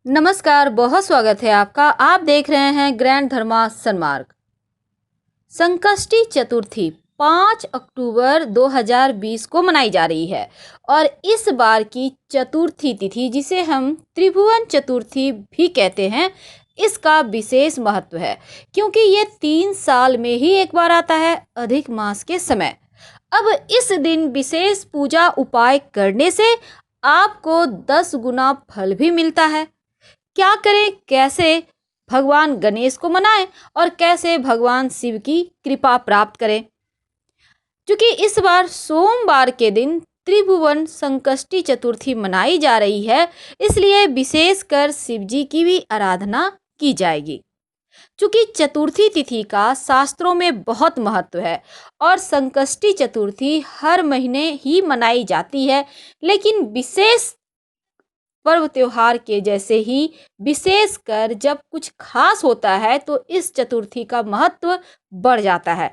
नमस्कार, बहुत स्वागत है आपका। आप देख रहे हैं ग्रैंड धर्मा सन्मार्ग। संकष्टी चतुर्थी 5 अक्टूबर 2020 को मनाई जा रही है और इस बार की चतुर्थी तिथि, जिसे हम त्रिभुवन चतुर्थी भी कहते हैं, इसका विशेष महत्व है क्योंकि ये 3 साल में ही एक बार आता है, अधिक मास के समय। अब इस दिन विशेष पूजा उपाय करने से आपको 10 गुना फल भी मिलता है। क्या करें, कैसे भगवान गणेश को मनाएं और कैसे भगवान शिव की कृपा प्राप्त करें? क्योंकि इस बार सोमवार के दिन त्रिभुवन संकष्टी चतुर्थी मनाई जा रही है, इसलिए विशेषकर शिव जी की भी आराधना की जाएगी। क्योंकि चतुर्थी तिथि का शास्त्रों में बहुत महत्व है और संकष्टी चतुर्थी हर महीने ही मनाई जाती है, लेकिन विशेष पर्व त्योहार के जैसे ही विशेषकर जब कुछ खास होता है तो इस चतुर्थी का महत्व बढ़ जाता है।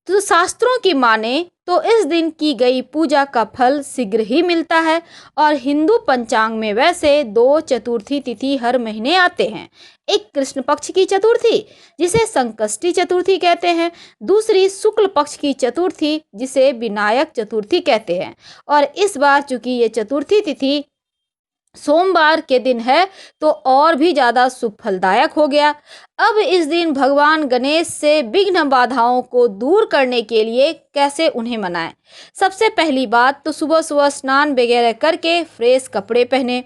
तो शास्त्रों की माने तो इस दिन की गई पूजा का फल शीघ्र ही मिलता है और हिंदू पंचांग में वैसे 2 चतुर्थी तिथि हर महीने आते हैं। एक कृष्ण पक्ष की चतुर्थी, जिसे संकष्टी चतुर्थी कहते हैं, दूसरी शुक्ल पक्ष की चतुर्थी, जिसे विनायक चतुर्थी कहते हैं। और इस बार चूंकि ये चतुर्थी तिथि सोमवार के दिन है तो और भी ज़्यादा शुभ फलदायक हो गया। अब इस दिन भगवान गणेश से विघ्न बाधाओं को दूर करने के लिए कैसे उन्हें मनाएं? सबसे पहली बात तो सुबह सुबह स्नान वगैरह करके फ्रेश कपड़े पहने।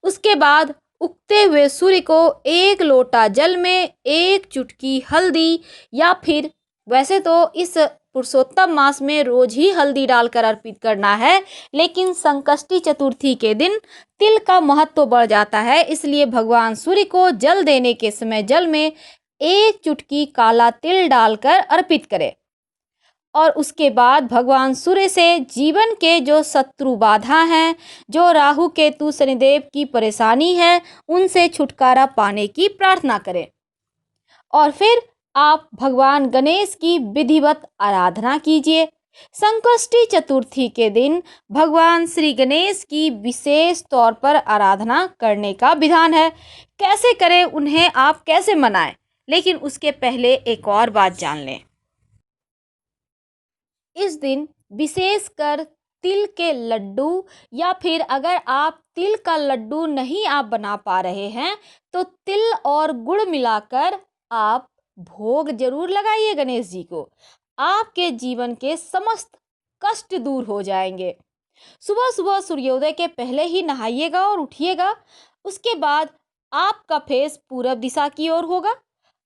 उसके बाद उगते हुए सूर्य को 1 लोटा जल में 1 चुटकी हल्दी, या फिर वैसे तो इस पुरुषोत्तम मास में रोज ही हल्दी डालकर अर्पित करना है, लेकिन संकष्टी चतुर्थी के दिन तिल का महत्व बढ़ जाता है, इसलिए भगवान सूर्य को जल देने के समय जल में 1 चुटकी काला तिल डालकर अर्पित करें। और उसके बाद भगवान सूर्य से जीवन के जो शत्रु बाधा हैं, जो राहु केतु शनिदेव की परेशानी है, उनसे छुटकारा पाने की प्रार्थना करें। और फिर आप भगवान गणेश की विधिवत आराधना कीजिए। संकष्टी चतुर्थी के दिन भगवान श्री गणेश की विशेष तौर पर आराधना करने का विधान है। कैसे करें, उन्हें आप कैसे मनाएं, लेकिन उसके पहले एक और बात जान लें। इस दिन विशेषकर तिल के लड्डू, या फिर अगर आप तिल का लड्डू नहीं आप बना पा रहे हैं तो तिल और गुड़ मिलाकर आप भोग जरूर लगाइए गणेश जी को। आपके जीवन के समस्त कष्ट दूर हो जाएंगे। सुबह सुबह सूर्योदय के पहले ही नहाइएगा और उठिएगा। उसके बाद आपका फेस पूरब दिशा की ओर होगा।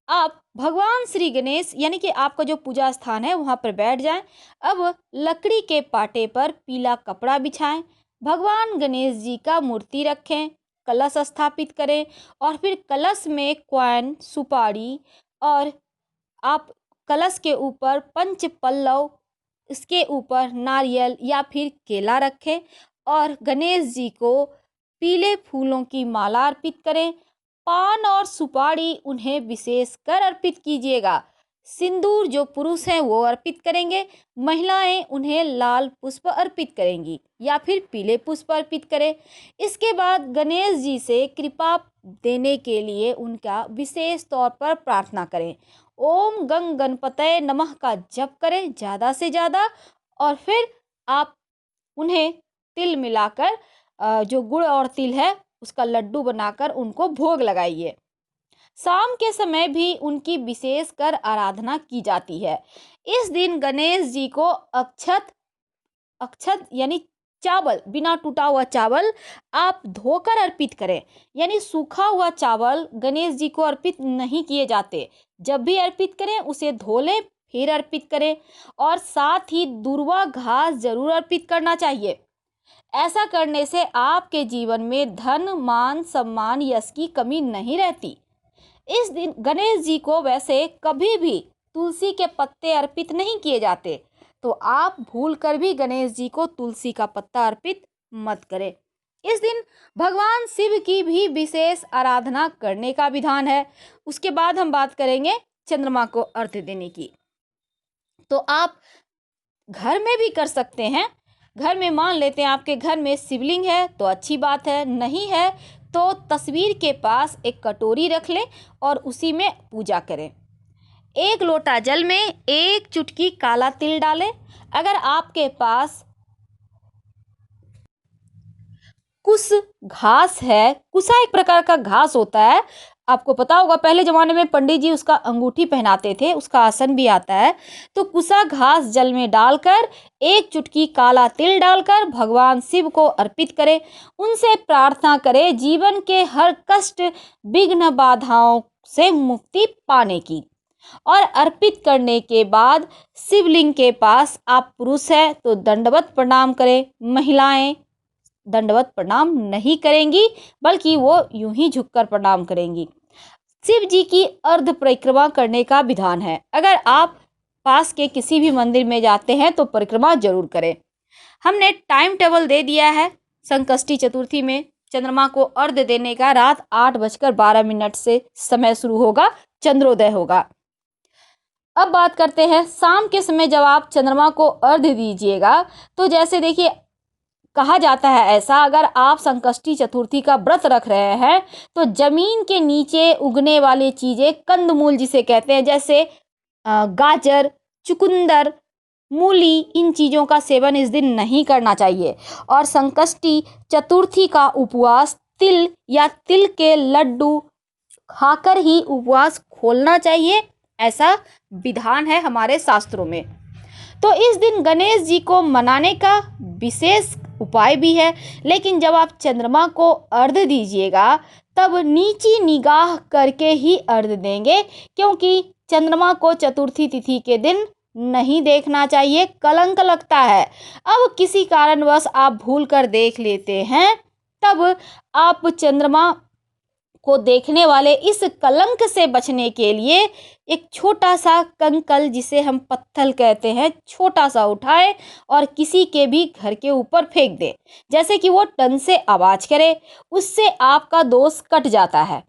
आप भगवान श्री गणेश यानी कि आपका जो पूजा स्थान है वहां पर बैठ जाएं। अब लकड़ी के पाटे पर पीला कपड़ा बिछाएं, भगवान गणेश जी का मूर्ति रखें, कलश स्थापित करें और फिर कलश में कॉइन, सुपारी, और आप कलश के ऊपर पंच पल्लव, इसके ऊपर नारियल या फिर केला रखें और गणेश जी को पीले फूलों की माला अर्पित करें। पान और सुपारी उन्हें विशेष कर अर्पित कीजिएगा। सिंदूर जो पुरुष हैं वो अर्पित करेंगे, महिलाएं उन्हें लाल पुष्प अर्पित करेंगी या फिर पीले पुष्प अर्पित करें। इसके बाद गणेश जी से कृपा देने के लिए उनका विशेष तौर पर प्रार्थना करें। ओम गंग गणपतये नमः का जप करें ज़्यादा से ज़्यादा। और फिर आप उन्हें तिल मिलाकर जो गुड़ और तिल है उसका लड्डू बनाकर उनको भोग लगाइए। शाम के समय भी उनकी विशेष कर आराधना की जाती है। इस दिन गणेश जी को अक्षत अक्षत यानी चावल, बिना टूटा हुआ चावल आप धोकर अर्पित करें। यानी सूखा हुआ चावल गणेश जी को अर्पित नहीं किए जाते। जब भी अर्पित करें उसे धो लें फिर अर्पित करें। और साथ ही दूर्वा घास जरूर अर्पित करना चाहिए। ऐसा करने से आपके जीवन में धन, मान, सम्मान, यश की कमी नहीं रहती। इस दिन गणेश जी को वैसे कभी भी तुलसी के पत्ते अर्पित नहीं किए जाते, तो आप भूल कर भी गणेश जी को तुलसी का पत्ता अर्पित मत करें। इस दिन भगवान शिव की भी विशेष आराधना करने का विधान है। उसके बाद हम बात करेंगे चंद्रमा को अर्घ्य देने की। तो आप घर में भी कर सकते हैं। घर में मान लेते हैं आपके घर में शिवलिंग है तो अच्छी बात है, नहीं है तो तस्वीर के पास एक कटोरी रख लें और उसी में पूजा करें। 1 लोटा जल में 1 चुटकी काला तिल डालें। अगर आपके पास कुश घास है, कुसा एक प्रकार का घास होता है, आपको पता होगा पहले ज़माने में पंडित जी उसका अंगूठी पहनाते थे, उसका आसन भी आता है। तो कुसा घास जल में डालकर 1 चुटकी काला तिल डालकर भगवान शिव को अर्पित करें। उनसे प्रार्थना करें जीवन के हर कष्ट, विघ्न, बाधाओं से मुक्ति पाने की। और अर्पित करने के बाद शिवलिंग के पास, आप पुरुष हैं तो दंडवत प्रणाम करें, महिलाएं दंडवत प्रणाम नहीं करेंगी बल्कि वो यूं ही झुककर प्रणाम करेंगी। शिव जी की अर्ध परिक्रमा करने का विधान है। अगर आप पास के किसी भी मंदिर में जाते हैं तो परिक्रमा जरूर करें। हमने टाइम टेबल दे दिया है। संकष्टी चतुर्थी में चंद्रमा को अर्घ्य देने का रात 8:12 से समय शुरू होगा, चंद्रोदय होगा। अब बात करते हैं शाम के समय जब आप चंद्रमा को अर्घ्य दीजिएगा तो जैसे देखिए कहा जाता है ऐसा, अगर आप संकष्टी चतुर्थी का व्रत रख रहे हैं तो जमीन के नीचे उगने वाली चीजें, कंदमूल जिसे कहते हैं, जैसे गाजर, चुकंदर, मूली, इन चीज़ों का सेवन इस दिन नहीं करना चाहिए। और संकष्टी चतुर्थी का उपवास तिल या तिल के लड्डू खाकर ही उपवास खोलना चाहिए, ऐसा विधान है हमारे शास्त्रों में। तो इस दिन गणेश जी को मनाने का विशेष उपाय भी है, लेकिन जब आप चंद्रमा को अर्घ्य दीजिएगा तब नीची निगाह करके ही अर्घ्य देंगे, क्योंकि चंद्रमा को चतुर्थी तिथि के दिन नहीं देखना चाहिए, कलंक लगता है। अब किसी कारणवश आप भूल कर देख लेते हैं, तब आप चंद्रमा को देखने वाले इस कलंक से बचने के लिए एक छोटा सा कंकल, जिसे हम पत्थर कहते हैं, छोटा सा उठाएं और किसी के भी घर के ऊपर फेंक दें, जैसे कि वो टन से आवाज करे, उससे आपका दोष कट जाता है।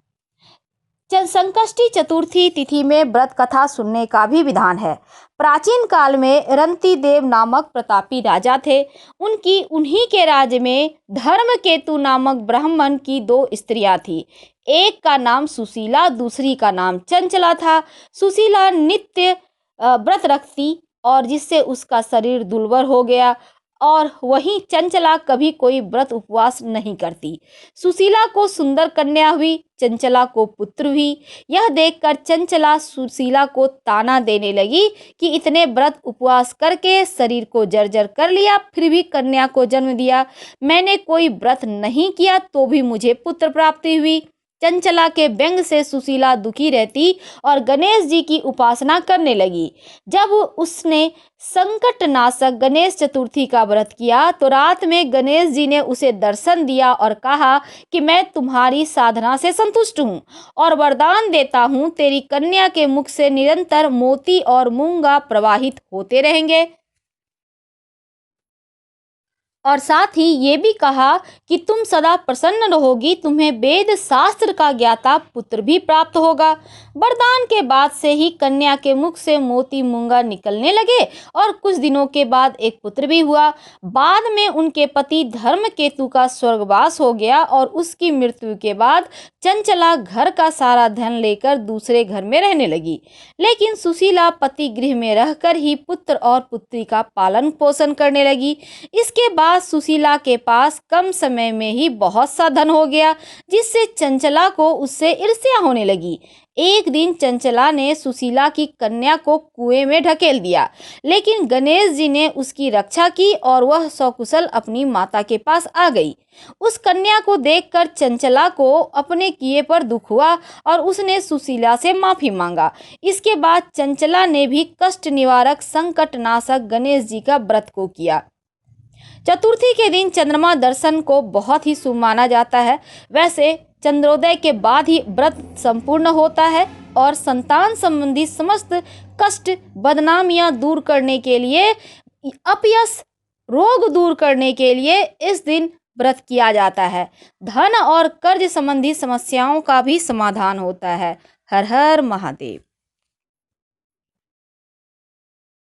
संकष्टी चतुर्थी तिथि में व्रत कथा सुनने का भी विधान है। प्राचीन काल में रंतिदेव नामक प्रतापी राजा थे। उन्हीं के राज्य में धर्मकेतु नामक ब्राह्मण की 2 स्त्रियां थी। एक का नाम सुशीला, दूसरी का नाम चंचला था। सुशीला नित्य व्रत रखती और जिससे उसका शरीर दुर्बल हो गया, और वहीं चंचला कभी कोई व्रत उपवास नहीं करती। सुशीला को सुंदर कन्या हुई, चंचला को पुत्र हुई। यह देखकर चंचला सुशीला को ताना देने लगी कि इतने व्रत उपवास करके शरीर को जर्जर कर लिया, फिर भी कन्या को जन्म दिया। मैंने कोई व्रत नहीं किया तो भी मुझे पुत्र प्राप्ति हुई। चंचला के व्यंग से सुशीला दुखी रहती और गणेश जी की उपासना करने लगी। जब उसने संकटनाशक गणेश चतुर्थी का व्रत किया तो रात में गणेश जी ने उसे दर्शन दिया और कहा कि मैं तुम्हारी साधना से संतुष्ट हूँ और वरदान देता हूँ, तेरी कन्या के मुख से निरंतर मोती और मूंगा प्रवाहित होते रहेंगे। और साथ ही ये भी कहा कि तुम सदा प्रसन्न रहोगी, तुम्हें वेद शास्त्र का ज्ञाता पुत्र भी प्राप्त होगा। वरदान के बाद से ही कन्या के मुख से मोती मूंगा निकलने लगे और कुछ दिनों के बाद एक पुत्र भी हुआ। बाद में उनके पति धर्मकेतु का स्वर्गवास हो गया और उसकी मृत्यु के बाद चंचला घर का सारा धन लेकर दूसरे घर में रहने लगी, लेकिन सुशीला पति गृह में रहकर ही पुत्र और पुत्री का पालन पोषण करने लगी। इसके बाद सुशीला के पास कम समय में ही बहुत सा धन हो गया, जिससे चंचला को उससे ईर्ष्या होने लगी। एक दिन चंचला ने सुशीला की कन्या को कुएं में ढकेल दिया, लेकिन गणेश जी ने उसकी रक्षा की और वह सकुशल अपनी माता के पास आ गई। उस कन्या को देखकर चंचला को अपने किए पर दुख हुआ और उसने सुशीला से माफी मांगा। इसके बाद चंचला ने भी कष्ट निवारक संकटनाशक गणेश जी का व्रत को किया। चतुर्थी के दिन चंद्रमा दर्शन को बहुत ही शुभ माना जाता है। वैसे चंद्रोदय के बाद ही व्रत संपूर्ण होता है और संतान संबंधी समस्त कष्ट, बदनामियां दूर करने के लिए, अपयश, रोग दूर करने के लिए इस दिन व्रत किया जाता है। धन और कर्ज संबंधी समस्याओं का भी समाधान होता है। हर हर महादेव।